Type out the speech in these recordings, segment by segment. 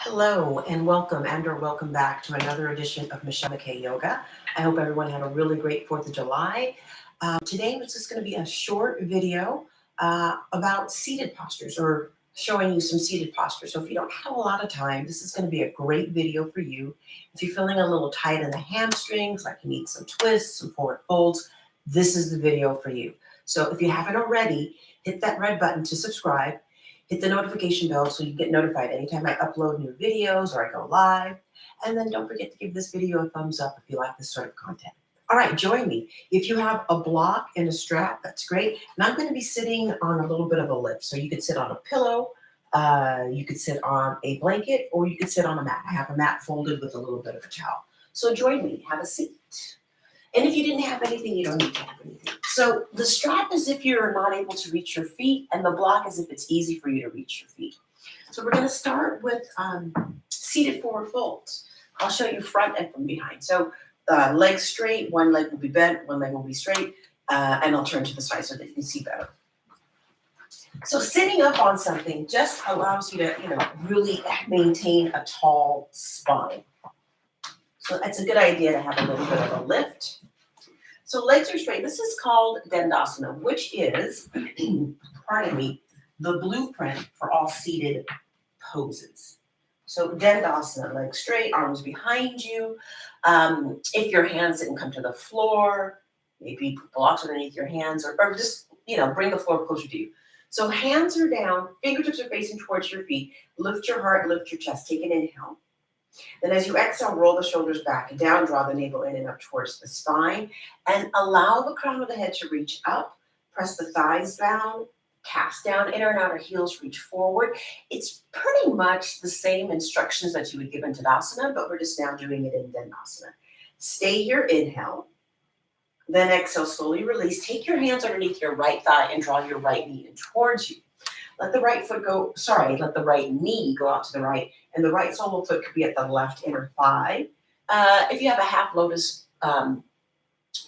Hello and welcome back to another edition of McKay Yoga. I hope everyone had a really great 4th of July. Today was just going to be a short video about seated postures or showing you some seated postures. So if you don't have a lot of time, this is going to be a great video for you. If you're feeling a little tight in the hamstrings, like you need some twists, some forward folds, this is the video for you. So if you haven't already, hit that red button to subscribe. Hit the notification bell so you get notified anytime I upload new videos or I go live. And then don't forget to give this video a thumbs up if you like this sort of content. All right, join me. If you have a block and a strap, that's great. And I'm going to be sitting on a little bit of a lift. So you could sit on a pillow, you could sit on a blanket, or you could sit on a mat. I have a mat folded with a little bit of a towel. So join me, have a seat. And if you didn't have anything, you don't need to have anything. So the strap is if you're not able to reach your feet, and the block is if it's easy for you to reach your feet. So we're going to start with seated forward folds. I'll show you front and from behind. So legs straight, one leg will be bent, one leg will be straight, and I'll turn to the side so that you can see better. So sitting up on something just allows you to, really maintain a tall spine. So it's a good idea to have a little bit of a lift. So legs are straight. This is called Dandasana, which is, pardon me, the blueprint for all seated poses. So Dandasana, legs straight, arms behind you. If your hands didn't come to the floor, maybe put blocks underneath your hands or just, bring the floor closer to you. So hands are down, fingertips are facing towards your feet. Lift your heart, lift your chest. Take an inhale. Then as you exhale, roll the shoulders back and down, draw the navel in and up towards the spine, and allow the crown of the head to reach up. Press the thighs down, calves down, inner and outer heels reach forward. It's pretty much the same instructions that you would give in Tadasana, but we're just now doing it in Dandasana. Stay here, inhale. Then exhale, slowly release. Take your hands underneath your right thigh and draw your right knee in towards you. Let the right knee go out to the right, and the right sole of the foot could be at the left inner thigh. If you have a half lotus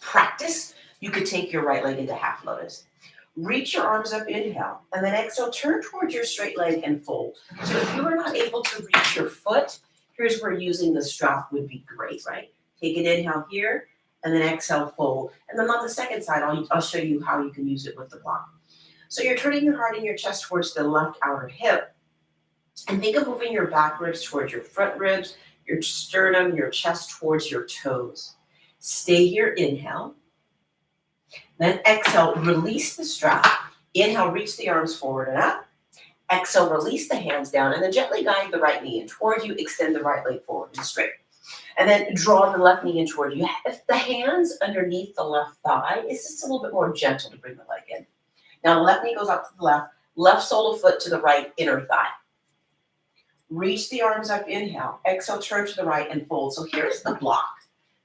practice, you could take your right leg into half lotus. Reach your arms up, inhale, and then exhale, turn towards your straight leg and fold. So if you are not able to reach your foot, here's where using the strap would be great, right? Take an inhale here, and then exhale, fold. And then on the second side, I'll show you how you can use it with the block. So you're turning your heart and your chest towards the left outer hip. And think of moving your back ribs towards your front ribs, your sternum, your chest towards your toes. Stay here, inhale. Then exhale, release the strap. Inhale, reach the arms forward and up. Exhale, release the hands down, and then gently guide the right knee in toward you. Extend the right leg forward and straight. And then draw the left knee in toward you. If the hands underneath the left thigh, it's just a little bit more gentle to bring the leg in. Now the left knee goes up to the left sole of foot to the right inner thigh. Reach the arms up, inhale. Exhale, turn to the right and fold. So here's the block.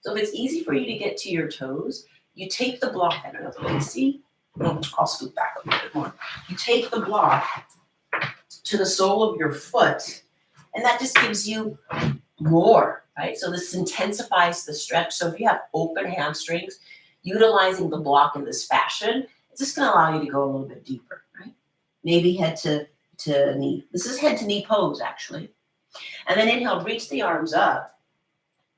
So if it's easy for you to get to your toes, you take the block. I don't know if you can see. I'll scoot back a little bit more. You take the block to the sole of your foot, and that just gives you more, right? So this intensifies the stretch. So if you have open hamstrings, utilizing the block in this fashion, it's just going to allow you to go a little bit deeper, right? Maybe head to knee. This is head to knee pose, actually. And then inhale, reach the arms up.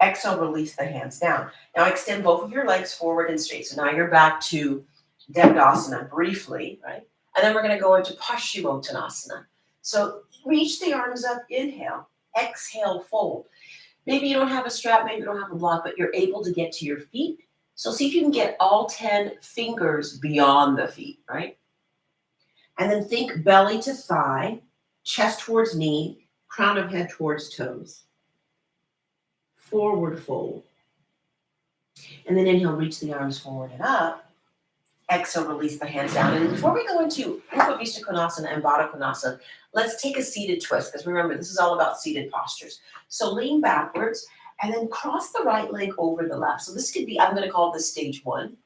Exhale, release the hands down. Now extend both of your legs forward and straight. So now you're back to Dandasana briefly, right? And then we're going to go into Paschimottanasana. So reach the arms up, inhale. Exhale, fold. Maybe you don't have a strap, maybe you don't have a block, but you're able to get to your feet. So see if you can get all 10 fingers beyond the feet, right? And then think belly to thigh, chest towards knee, crown of head towards toes. Forward fold. And then inhale, reach the arms forward and up. Exhale, release the hands down. And before we go into Upavishta Konasana and Baddha Konasana, let's take a seated twist, because remember, this is all about seated postures. So lean backwards. And then cross the right leg over the left. So this could be, I'm going to call this stage 1. You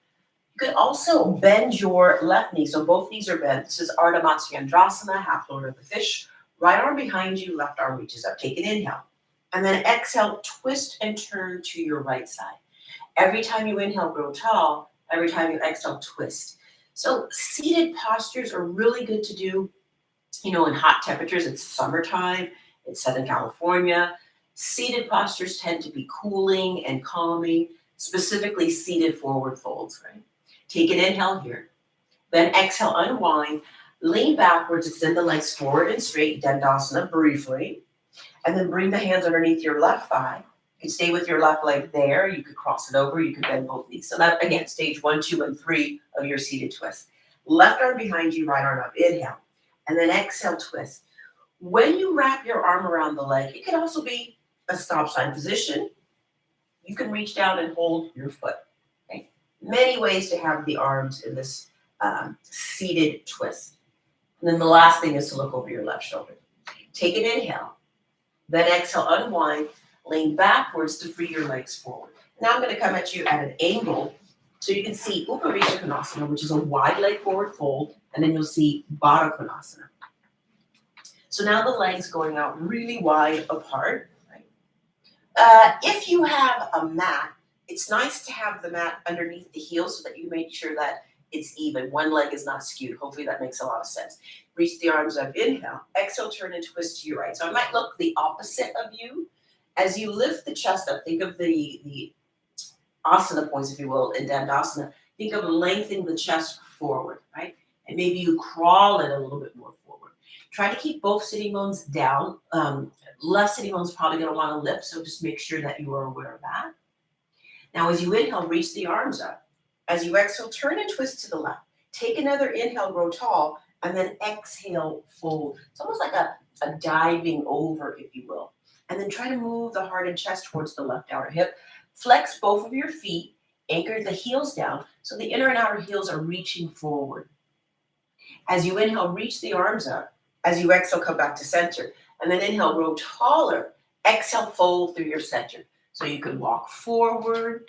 could also bend your left knee. So both knees are bent. This is Ardha Matsyendrasana, half lower of the fish. Right arm behind you, left arm reaches up. Take an inhale. And then exhale, twist and turn to your right side. Every time you inhale, grow tall. Every time you exhale, twist. So seated postures are really good to do, in hot temperatures. It's summertime. in Southern California. Seated postures tend to be cooling and calming, specifically seated forward folds, right? Take an inhale here. Then exhale, unwind, lean backwards, extend the legs forward and straight, Dandasana briefly. And then bring the hands underneath your left thigh. You can stay with your left leg there. You could cross it over. You could bend both knees. So that, again, stage 1, 2, and 3 of your seated twist. Left arm behind you, right arm up. Inhale. And then exhale, twist. When you wrap your arm around the leg, it can also be a stop sign position. You can reach down and hold your foot. Okay? Many ways to have the arms in this seated twist. And then the last thing is to look over your left shoulder. Take an inhale. Then exhale, unwind, lean backwards to free your legs forward. Now I'm going to come at you at an angle so you can see Upavita Konasana, which is a wide leg forward fold, and then you'll see Baddha Konasana. So now the legs going out really wide apart. If you have a mat, it's nice to have the mat underneath the heels so that you make sure that it's even. One leg is not skewed. Hopefully that makes a lot of sense. Reach the arms up, inhale. Exhale, turn and twist to your right. So I might look the opposite of you. As you lift the chest up, think of the asana pose, if you will, in Dandasana. Think of lengthening the chest forward, right? And maybe you crawl it a little bit more forward. Try to keep both sitting bones down. Left sitting bone is probably going to want to lift, so just make sure that you are aware of that. Now, as you inhale, reach the arms up. As you exhale, turn and twist to the left. Take another inhale, grow tall, and then exhale, fold. It's almost like a diving over, if you will. And then try to move the heart and chest towards the left outer hip. Flex both of your feet, anchor the heels down, so the inner and outer heels are reaching forward. As you inhale, reach the arms up. As you exhale, come back to center. And then inhale, grow taller. Exhale, fold through your center. So you can walk forward.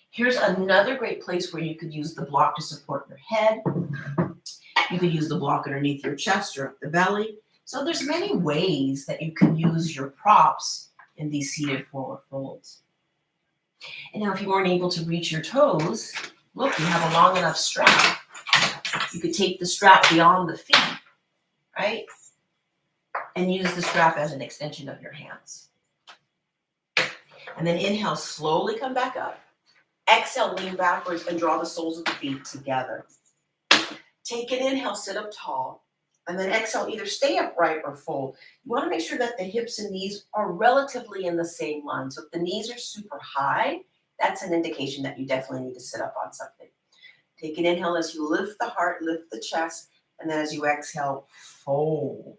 Here's another great place where you could use the block to support your head. You could use the block underneath your chest or up the belly. So there's many ways that you can use your props in these seated forward folds. And now if you weren't able to reach your toes, look, you have a long enough strap. You could take the strap beyond the feet, right? And use the strap as an extension of your hands. And then inhale, slowly come back up. Exhale, lean backwards and draw the soles of the feet together. Take an inhale, sit up tall. And then exhale, either stay upright or fold. You want to make sure that the hips and knees are relatively in the same line. So if the knees are super high, that's an indication that you definitely need to sit up on something. Take an inhale as you lift the heart, lift the chest, and then as you exhale, fold.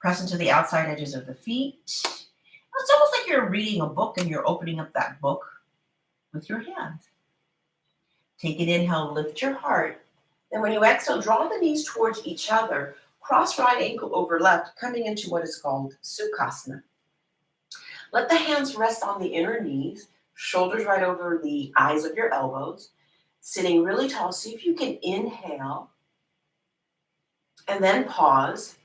Press into the outside edges of the feet. It's almost like you're reading a book and you're opening up that book with your hand. Take an inhale, lift your heart. Then when you exhale, draw the knees towards each other. Cross right ankle over left, coming into what is called Sukhasana. Let the hands rest on the inner knees, shoulders right over the eyes of your elbows. Sitting really tall, see if you can inhale and then pause.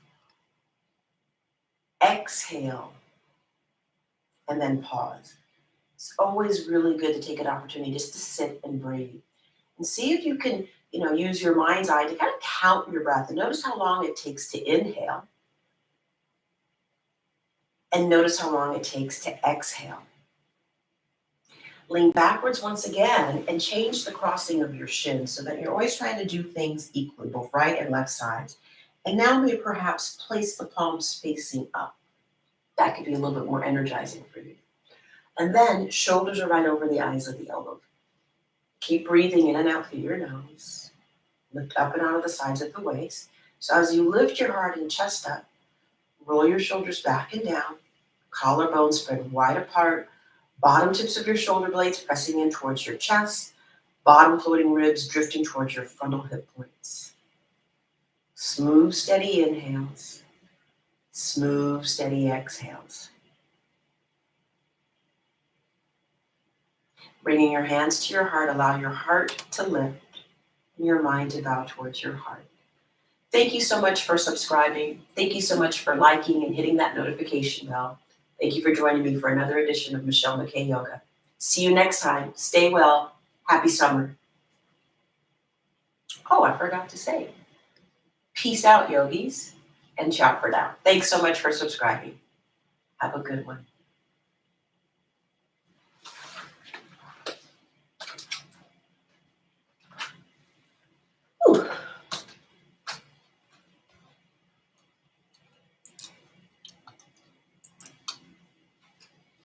Exhale and then pause. It's always really good to take an opportunity just to sit and breathe. And see if you can, use your mind's eye to kind of count your breath and notice how long it takes to inhale. And notice how long it takes to exhale. Lean backwards once again and change the crossing of your shins so that you're always trying to do things equally, both right and left sides. And now maybe perhaps place the palms facing up. That could be a little bit more energizing for you. And then shoulders are right over the eyes of the elbows. Keep breathing in and out through your nose. Lift up and out of the sides of the waist. So as you lift your heart and chest up, roll your shoulders back and down. Collarbones spread wide apart. Bottom tips of your shoulder blades pressing in towards your chest. Bottom floating ribs drifting towards your frontal hip points. Smooth, steady inhales. Smooth, steady exhales. Bringing your hands to your heart, allow your heart to lift and your mind to bow towards your heart. Thank you so much for subscribing. Thank you so much for liking and hitting that notification bell. Thank you for joining me for another edition of McKay Yoga. See you next time. Stay well. Happy summer. Oh, I forgot to say. Peace out, yogis, and ciao for now. Thanks so much for subscribing. Have a good one.